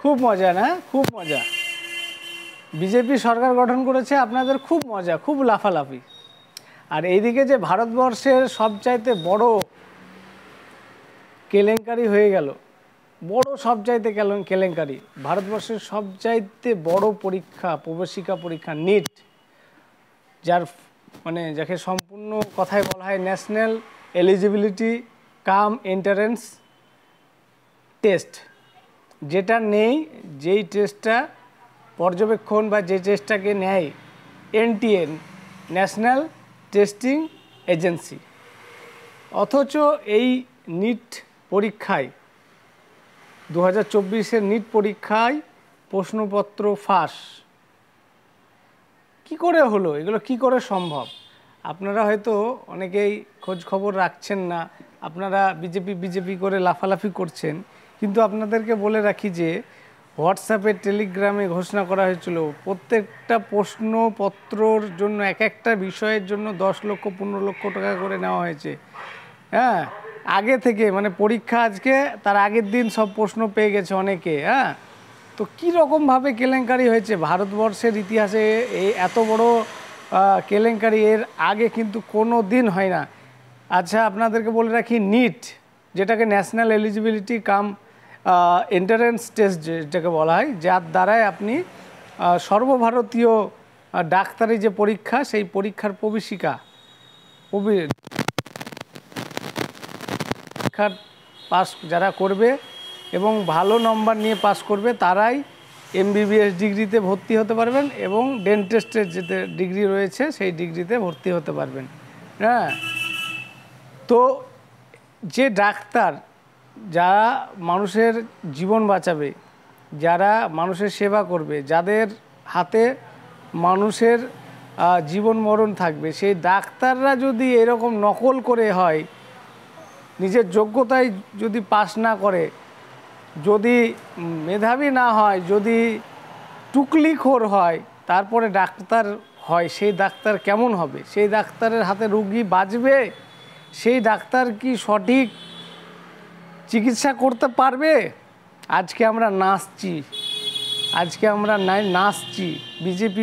খুব মজা না, খুব মজা। বিজেপি সরকার গঠন করেছে, আপনাদের খুব মজা, খুব লাফালাফি। আর এইদিকে যে ভারতবর্ষের সবচাইতে বড় কেলেঙ্কারি হয়ে গেল, বড় সবচাইতে কেলেঙ্কারি, ভারতবর্ষের সবচাইতে বড় পরীক্ষা, প্রবেশিকা পরীক্ষা নিট, যার মানে যাকে সম্পূর্ণ কথায় বলা হয় ন্যাশনাল এলিজিবিলিটি কাম এন্ট্রান্স টেস্ট, যেটা নেই, যেই টেস্টটা পর্যবেক্ষণ বা যে টেস্টটাকে নেয় এনটিএন, ন্যাশনাল টেস্টিং এজেন্সি, অথচ এই নিট পরীক্ষায় 2024-এর নিট পরীক্ষায় প্রশ্নপত্র ফাঁস কি করে হলো? এগুলো কি করে সম্ভব? আপনারা হয়তো অনেকেই খোঁজ খবর রাখছেন না, আপনারা বিজেপি করে লাফালাফি করছেন, কিন্তু আপনাদেরকে বলে রাখি যে হোয়াটসঅ্যাপে টেলিগ্রামে ঘোষণা করা হয়েছিল প্রত্যেকটা প্রশ্নপত্রর জন্য এক একটা বিষয়ের জন্য 10 লক্ষ 15 লক্ষ টাকা করে নেওয়া হয়েছে। হ্যাঁ, আগে থেকে, মানে পরীক্ষা আজকে তার আগের দিন সব প্রশ্ন পেয়ে গেছে অনেকে। হ্যাঁ, তো কী রকমভাবে কেলেঙ্কারি হয়েছে ভারতবর্ষের ইতিহাসে, এই এত বড় কেলেঙ্কারি এর আগে কিন্তু কোনো দিন হয় না। আচ্ছা, আপনাদেরকে বলে রাখি, নিট, যেটাকে ন্যাশনাল এলিজিবিলিটি কাম এন্ট্রান্স টেস্ট যেটাকে বলা হয়, যার দ্বারাই আপনি সর্বভারতীয় ডাক্তারি যে পরীক্ষা, সেই পরীক্ষার প্রবেশিকা পরীক্ষার পাস যারা করবে এবং ভালো নম্বর নিয়ে পাস করবে, তারাই এমবিবিএস ডিগ্রিতে ভর্তি হতে পারবেন এবং ডেন্টিস্টের যে ডিগ্রি রয়েছে সেই ডিগ্রিতে ভর্তি হতে পারবেন। হ্যাঁ, তো যে ডাক্তার যারা মানুষের জীবন বাঁচাবে, যারা মানুষের সেবা করবে, যাদের হাতে মানুষের জীবন মরণ থাকবে, সেই ডাক্তাররা যদি এরকম নকল করে হয়, নিজের যোগ্যতায় যদি পাস না করে, যদি মেধাবী না হয়, যদি টুকলিখোর হয়, তারপরে ডাক্তার হয়, সেই ডাক্তার কেমন হবে? সেই ডাক্তারের হাতে রুগী বাঁচবে? সেই ডাক্তার কি সঠিক চিকিৎসা করতে পারবে? আজকে আমরা নাচছি, আজকে আমরা নাচছি,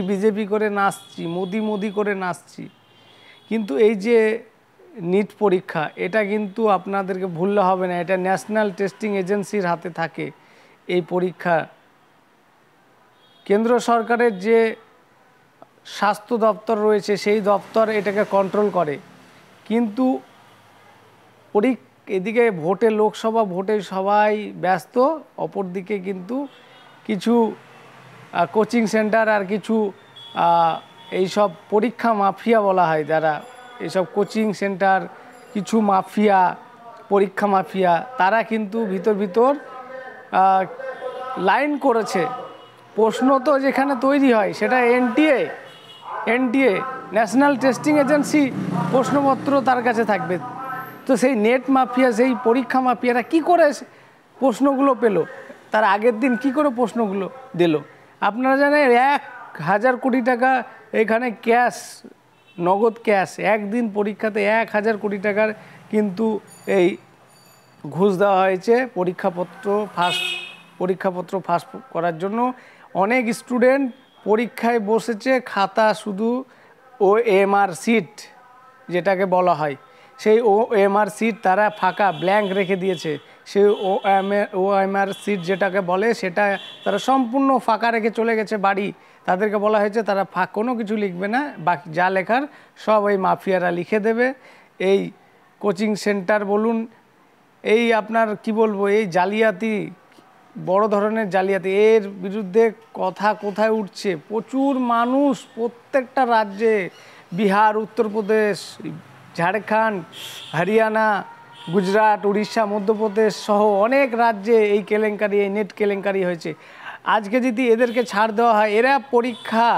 বিজেপি করে নাচছি, মোদি করে নাচছি, কিন্তু এই যে নিট পরীক্ষা, এটা কিন্তু আপনাদেরকে ভুললে হবে না, এটা ন্যাশনাল টেস্টিং এজেন্সির হাতে থাকে এই পরীক্ষা। কেন্দ্র সরকারের যে স্বাস্থ্য দপ্তর রয়েছে, সেই দপ্তর এটাকে কন্ট্রোল করে, কিন্তু এদিকে ভোটে, লোকসভা ভোটে সবাই ব্যস্ত, অপরদিকে কিন্তু কিছু কোচিং সেন্টার আর কিছু এইসব পরীক্ষা মাফিয়া বলা হয়, যারা এইসব কোচিং সেন্টার, কিছু মাফিয়া, পরীক্ষা মাফিয়া, তারা কিন্তু ভিতর লাইন করেছে। প্রশ্ন তো যেখানে তৈরি হয় সেটা এনটিএ ন্যাশনাল টেস্টিং এজেন্সি, প্রশ্নপত্র তার কাছে থাকবে। তো সেই নেট মাফিয়া, সেই পরীক্ষা মাফিয়ারা কি করে প্রশ্নগুলো পেল, তার আগের দিন কি করে প্রশ্নগুলো দিল? আপনারা জানেন 1,000 কোটি টাকা এখানে ক্যাশ, নগদ ক্যাশ, একদিন পরীক্ষাতে 1,000 কোটি টাকার কিন্তু এই ঘুষ দেওয়া হয়েছে পরীক্ষাপত্র ফাঁস করার জন্য। অনেক স্টুডেন্ট পরীক্ষায় বসেছে, খাতা শুধু OMR সিট যেটাকে বলা হয়, সেই OMR সিট তারা ফাঁকা ব্ল্যাঙ্ক রেখে দিয়েছে। সেই OMR সিট যেটাকে বলে, সেটা তারা সম্পূর্ণ ফাঁকা রেখে চলে গেছে বাড়ি। তাদেরকে বলা হয়েছে তারা কোনো কিছু লিখবে না, বাকি যা লেখার সব ওই মাফিয়ারা লিখে দেবে। এই কোচিং সেন্টার বলুন, এই আপনার কি বলবো, এই জালিয়াতি, বড় ধরনের জালিয়াতি, এর বিরুদ্ধে কথা কোথায় উঠছে? প্রচুর মানুষ প্রত্যেকটা রাজ্যে, বিহার, উত্তরপ্রদেশ, ঝাড়খণ্ড, হরিয়ানা, গুজরাট, উড়িষ্যা, মধ্যপ্রদেশ সহ অনেক রাজ্যে এই কেলেঙ্কারি, এই নেট কেলেঙ্কারি হয়েছে। আজকে যদি এদেরকে ছাড় দেওয়া হয়, এরা পরীক্ষা,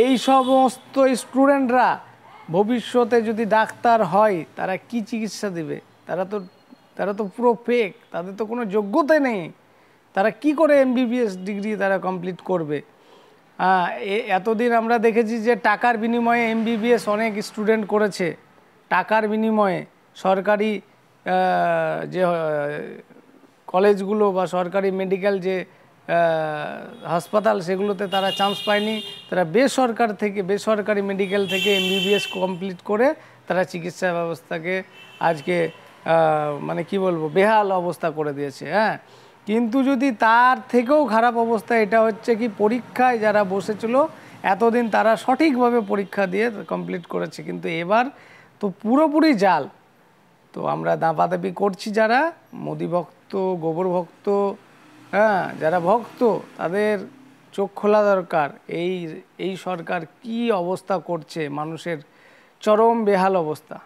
এই সমস্ত স্টুডেন্টরা ভবিষ্যতে যদি ডাক্তার হয়, তারা কি চিকিৎসা দেবে? তারা তো পুরো ফেক, তাদের তো কোনো যোগ্যতা নেই, তারা কি করে MBBS ডিগ্রি তারা কমপ্লিট করবে? এতদিন আমরা দেখেছি যে টাকার বিনিময়ে MBBS অনেক স্টুডেন্ট করেছে, টাকার বিনিময়ে সরকারি যে কলেজগুলো বা সরকারি মেডিকেল যে হাসপাতাল সেগুলোতে তারা চান্স পায়নি, তারা বেসরকারি মেডিকেল থেকে এমবিবিএস কমপ্লিট করে তারা চিকিৎসা ব্যবস্থাকে আজকে মানে কি বলবো বেহাল অবস্থা করে দিয়েছে। হ্যাঁ, কিন্তু যদি তার থেকেও খারাপ অবস্থা এটা হচ্ছে কি পরীক্ষায় যারা বসেছিল এতদিন তারা সঠিকভাবে পরীক্ষা দিয়ে কমপ্লিট করেছে, কিন্তু এবার তো পুরোপুরি জাল। তো আমরা দাপাদাপি করছি যারা মোদি ভক্ত, গোবর ভক্ত, হ্যাঁ যারা ভক্ত তাদের চোখ খোলা দরকার। এই সরকার কি অবস্থা করছে, মানুষের চরম বেহাল অবস্থা।